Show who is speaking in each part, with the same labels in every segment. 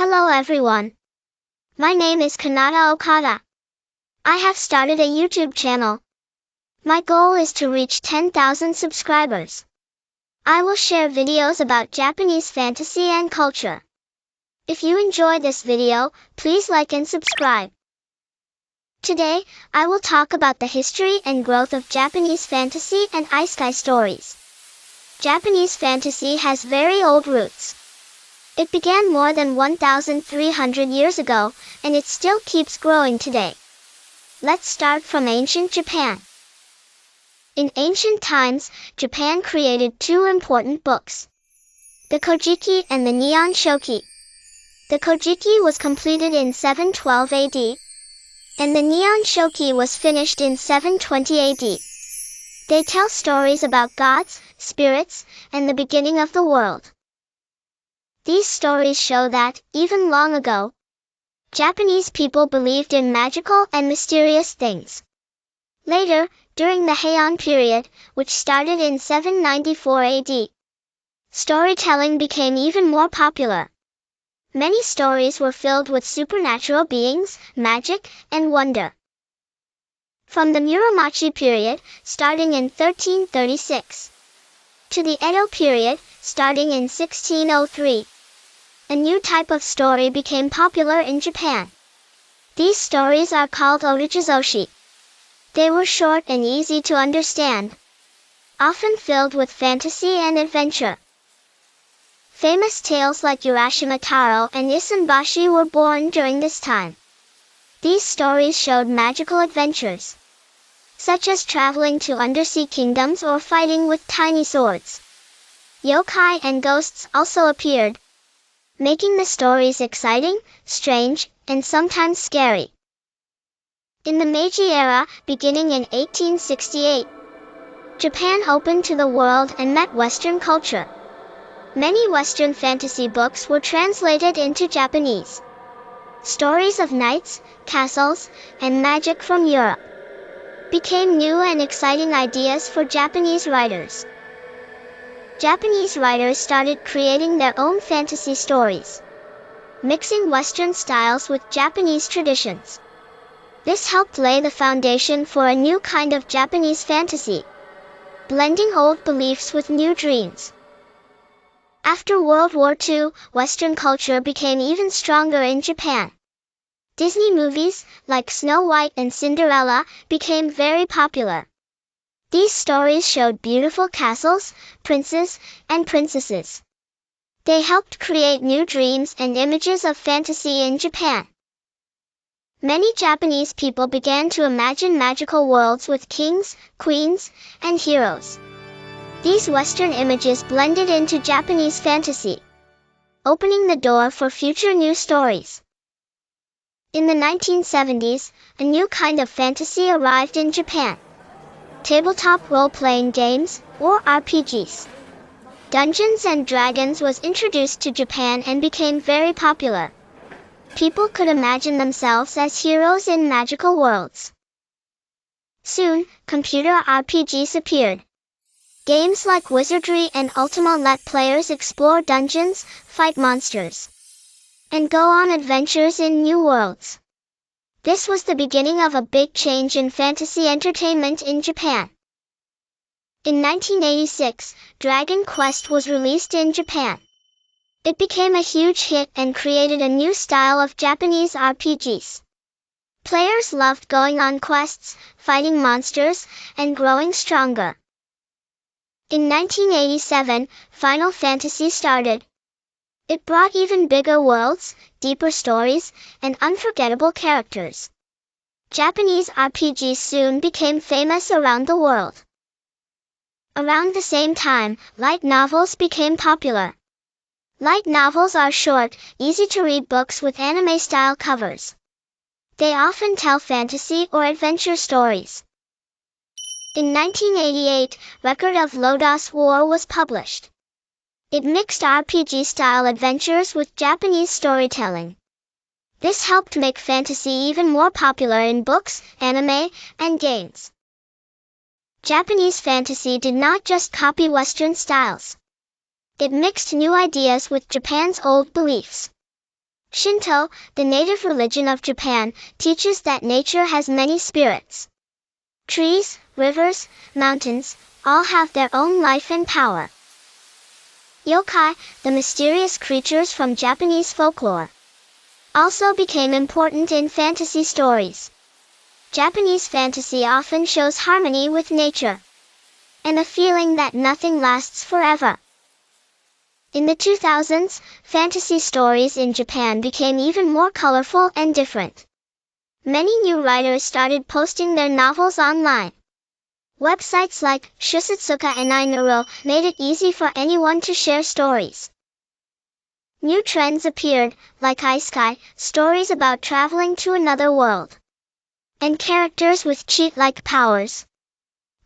Speaker 1: Hello everyone. My name is Kanata Okada. I have started a YouTube channel. My goal is to reach 10,000 subscribers. I will share videos about Japanese fantasy and culture. If you enjoy this video, please like and subscribe. Today, I will talk about the history and growth of Japanese fantasy and Isekai stories. Japanese fantasy has very old roots. It began more than 1,300 years ago, and it still keeps growing today. Let's start from ancient Japan. In ancient times, Japan created two important books, the Kojiki and the Nihon Shoki. The Kojiki was completed in 712 AD, and the Nihon Shoki was finished in 720 AD. They tell stories about gods, spirits, and the beginning of the world. These stories show that, even long ago, Japanese people believed in magical and mysterious things. Later, during the Heian period, which started in 794 AD, storytelling became even more popular. Many stories were filled with supernatural beings, magic, and wonder. From the Muromachi period, starting in 1336, to the Edo period, starting in 1603, a new type of story became popular in Japan. These stories are called otojizoshi. They were short and easy to understand, often filled with fantasy and adventure. Famous tales like Urashima Taro and Isenbashi were born during this time. These stories showed magical adventures, such as traveling to undersea kingdoms or fighting with tiny swords. Yokai and ghosts also appeared, making the stories exciting, strange, and sometimes scary. In the Meiji era, beginning in 1868, Japan opened to the world and met Western culture. Many Western fantasy books were translated into Japanese. Stories of knights, castles, and magic from Europe became new and exciting ideas for Japanese writers. Japanese writers started creating their own fantasy stories, mixing Western styles with Japanese traditions. This helped lay the foundation for a new kind of Japanese fantasy, blending old beliefs with new dreams. After World War II, Western culture became even stronger in Japan. Disney movies, like Snow White and Cinderella, became very popular. These stories showed beautiful castles, princes, and princesses. They helped create new dreams and images of fantasy in Japan. Many Japanese people began to imagine magical worlds with kings, queens, and heroes. These Western images blended into Japanese fantasy, opening the door for future new stories. In the 1970s, a new kind of fantasy arrived in Japan: tabletop role-playing games, or RPGs. Dungeons and Dragons was introduced to Japan and became very popular. People could imagine themselves as heroes in magical worlds. Soon, computer RPGs appeared. Games like Wizardry and Ultima let players explore dungeons, fight monsters, and go on adventures in new worlds. This was the beginning of a big change in fantasy entertainment in Japan. In 1986, Dragon Quest was released in Japan. It became a huge hit and created a new style of Japanese RPGs. Players loved going on quests, fighting monsters, and growing stronger. In 1987, Final Fantasy started. It brought even bigger worlds, deeper stories, and unforgettable characters. Japanese RPGs soon became famous around the world. Around the same time, light novels became popular. Light novels are short, easy-to-read books with anime-style covers. They often tell fantasy or adventure stories. In 1988, Record of Lodoss War was published. It mixed RPG-style adventures with Japanese storytelling. This helped make fantasy even more popular in books, anime, and games. Japanese fantasy did not just copy Western styles. It mixed new ideas with Japan's old beliefs. Shinto, the native religion of Japan, teaches that nature has many spirits. Trees, rivers, mountains, all have their own life and power. Yokai, the mysterious creatures from Japanese folklore, also became important in fantasy stories. Japanese fantasy often shows harmony with nature and a feeling that nothing lasts forever. In the 2000s, fantasy stories in Japan became even more colorful and different. Many new writers started posting their novels online. Websites like Shusatsuka and Ainuro made it easy for anyone to share stories. New trends appeared, like Isekai, stories about traveling to another world, and characters with cheat-like powers.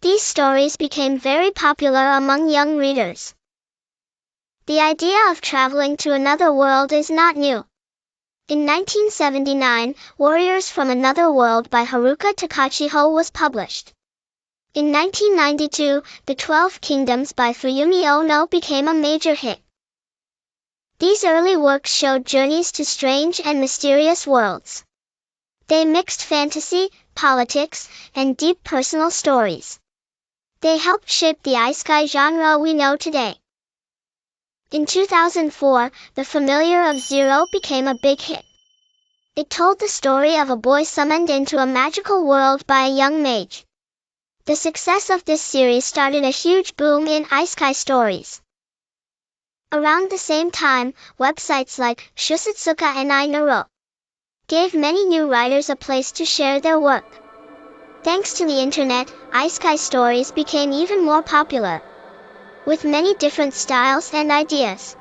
Speaker 1: These stories became very popular among young readers. The idea of traveling to another world is not new. In 1979, Warriors from Another World by Haruka Takachiho was published. In 1992, The 12 Kingdoms by Fuyumi Ono became a major hit. These early works showed journeys to strange and mysterious worlds. They mixed fantasy, politics, and deep personal stories. They helped shape the Isekai genre we know today. In 2004, The Familiar of Zero became a big hit. It told the story of a boy summoned into a magical world by a young mage. The success of this series started a huge boom in Isekai stories. Around the same time, websites like Shusatsuka and Ainuro gave many new writers a place to share their work. Thanks to the internet, Isekai stories became even more popular, with many different styles and ideas.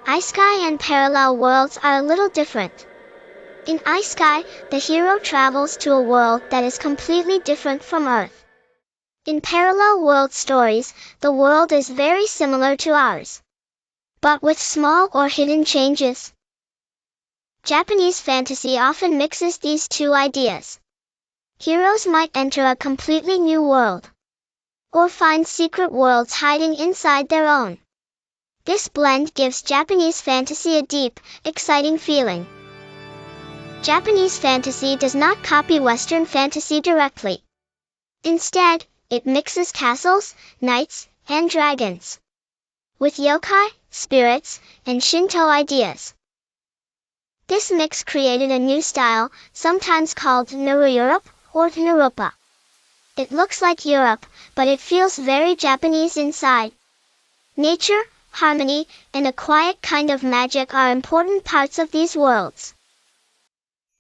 Speaker 1: Isekai and parallel worlds are a little different. In Isekai, the hero travels to a world that is completely different from Earth. In parallel world stories, the world is very similar to ours, but with small or hidden changes. Japanese fantasy often mixes these two ideas. Heroes might enter a completely new world, or find secret worlds hiding inside their own. This blend gives Japanese fantasy a deep, exciting feeling. Japanese fantasy does not copy Western fantasy directly. Instead, it mixes castles, knights, and dragons with yokai, spirits, and Shinto ideas. This mix created a new style, sometimes called Naru Europe or Narupa. It looks like Europe, but it feels very Japanese inside. Nature, harmony, and a quiet kind of magic are important parts of these worlds.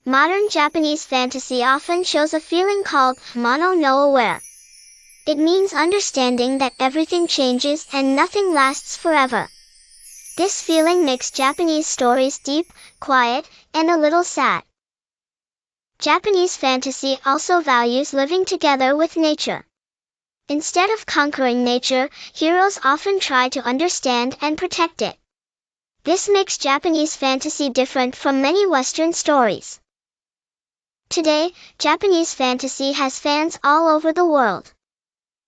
Speaker 1: Modern Japanese fantasy often shows a feeling called mono no aware. It means understanding that everything changes and nothing lasts forever. This feeling makes Japanese stories deep, quiet, and a little sad. Japanese fantasy also values living together with nature. Instead of conquering nature, heroes often try to understand and protect it. This makes Japanese fantasy different from many Western stories. Today, Japanese fantasy has fans all over the world.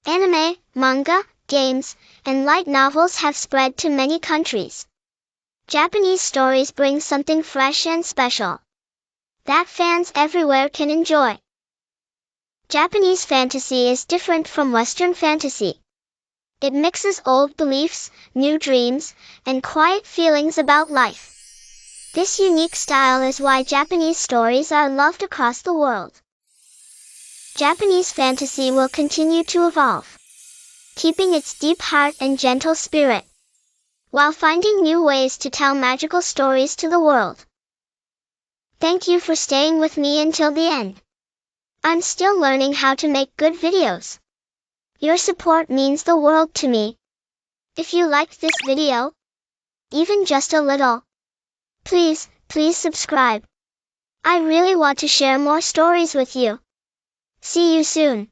Speaker 1: Anime, manga, games, and light novels have spread to many countries. Japanese stories bring something fresh and special that fans everywhere can enjoy. Japanese fantasy is different from Western fantasy. It mixes old beliefs, new dreams, and quiet feelings about life. This unique style is why Japanese stories are loved across the world. Japanese fantasy will continue to evolve, keeping its deep heart and gentle spirit, while finding new ways to tell magical stories to the world. Thank you for staying with me until the end. I'm still learning how to make good videos. Your support means the world to me. If you liked this video, even just a little, please subscribe. I really want to share more stories with you. See you soon.